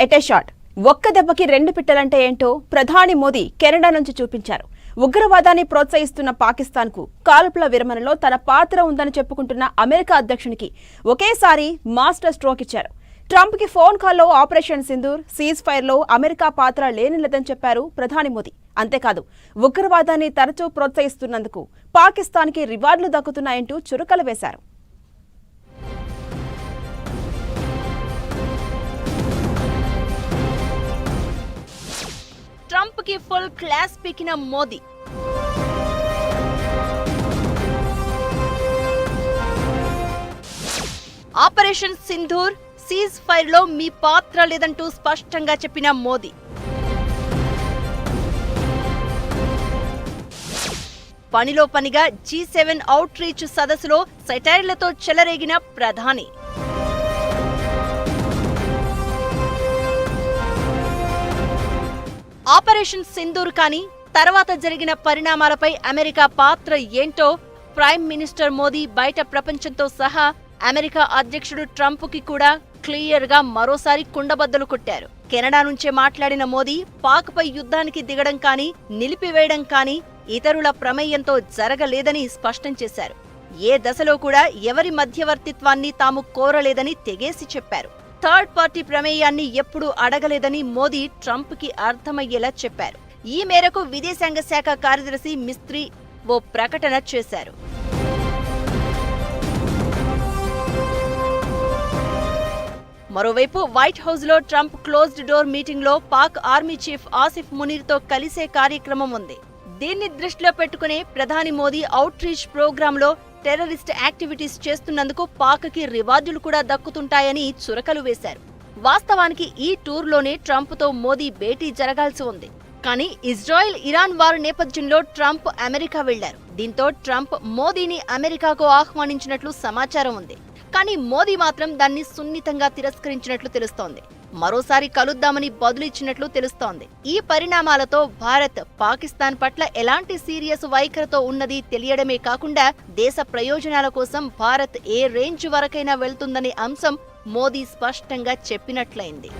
At a shot ఒక్క దెబ్బకి రెండు పిట్టలంటే ఏంటో ప్రధాని మోదీ కెనడా నుంచి చూపించారు. ఉగ్రవాదాన్ని ప్రోత్సహిస్తున్న పాకిస్తాన్కు కాల్పుల విరమణలో తన పాత్ర ఉందని చెప్పుకుంటున్న అమెరికా అధ్యక్షునికి ఒకేసారి మాస్టర్ స్ట్రోక్ ఇచ్చారు. ట్రంప్కి ఫోన్ కాల్లో ఆపరేషన్ సింధూర్, సీజ్ ఫైర్లో అమెరికా పాత్ర లేనిలేదని చెప్పారు ప్రధాని మోదీ. అంతేకాదు, ఉగ్రవాదాన్ని తరచూ ప్రోత్సహిస్తున్నందుకు పాకిస్తాన్కి రివార్డులు దక్కుతున్నాయంటూ చురకలు వేశారు. ట్రంప్ కి ఫుల్ క్లాస్ పీకిన Modi. Operation Sindoor, ceasefire లో మీ పాత్ర లేదంటూ స్పష్టంగా చెప్పిన మోదీ. పనిలో పనిగా G7 అవుట్ రీచ్ సదస్సులో సెటైర్లతో చెలరేగిన ప్రధాని. ఆపరేషన్ సింధూర్ కానీ తర్వాత జరిగిన పరిణామాలపై అమెరికా పాత్ర ఏంటో ప్రైమ్ మినిస్టర్ మోదీ బయట ప్రపంచంతో సహా అమెరికా అధ్యక్షుడు ట్రంప్ కి కూడా క్లియర్ గా మరోసారి కుండబద్దలు కొట్టారు. కెనడా నుంచే మాట్లాడిన మోదీ పాక్ పై యుద్ధానికి దిగడం కానీ, నిలిపివేయడం కానీ ఇతరుల ప్రమేయంతో జరగలేదని స్పష్టం చేశారు. ఏ దశలో కూడా ఎవరి మధ్యవర్తిత్వాన్ని తాము కోరలేదని తెగేసి చెప్పారు. థర్డ్ పార్టీ ప్రమేయాన్ని ఎప్పుడూ అడగలేదని మోదీ ట్రంప్ కి అర్థమయ్యేలా చెప్పారు. ఈ మేరకు విదేశాంగ శాఖ కార్యదర్శి మిస్త్రీ ఓ ప్రకటన చేశారు. మరోవైపు వైట్ హౌస్ లో ట్రంప్ క్లోజ్డ్ డోర్ మీటింగ్ లో పాక్ ఆర్మీ చీఫ్ ఆసిఫ్ మునీర్ తో కలిసే కార్యక్రమం ఉంది. దీన్ని దృష్టిలో పెట్టుకునే ప్రధాని మోదీ అవుట్ రీచ్ ప్రోగ్రామ్ లో టెర్రరిస్ట్ యాక్టివిటీస్ చేస్తున్నందుకు పాక్ కి రివార్డులు కూడా దక్కుతుంటాయని చురకలు వేశారు. వాస్తవానికి ఈ టూర్లోనే ట్రంప్ తో మోదీ భేటీ జరగాల్సి ఉంది. కానీ ఇజ్రాయెల్ ఇరాన్ వార్ నేపథ్యంలో ట్రంప్ అమెరికా వెళ్లారు. దీంతో ట్రంప్ మోదీని అమెరికాకు ఆహ్వానించినట్లు సమాచారం ఉంది. కానీ మోదీ మాత్రం దాన్ని సున్నితంగా తిరస్కరించినట్లు తెలుస్తోంది. మరోసారి కలుద్దామని బదులిచ్చినట్లు తెలుస్తోంది. ఈ పరిణామాలతో భారత్ పాకిస్తాన్ పట్ల ఎలాంటి సీరియస్ వైఖరితో ఉన్నది తెలియడమే కాకుండా దేశ ప్రయోజనాల కోసం భారత్ ఏ రేంజ్ వరకైనా వెళ్తుందనే అంశం మోదీ స్పష్టంగా చెప్పినట్లయింది.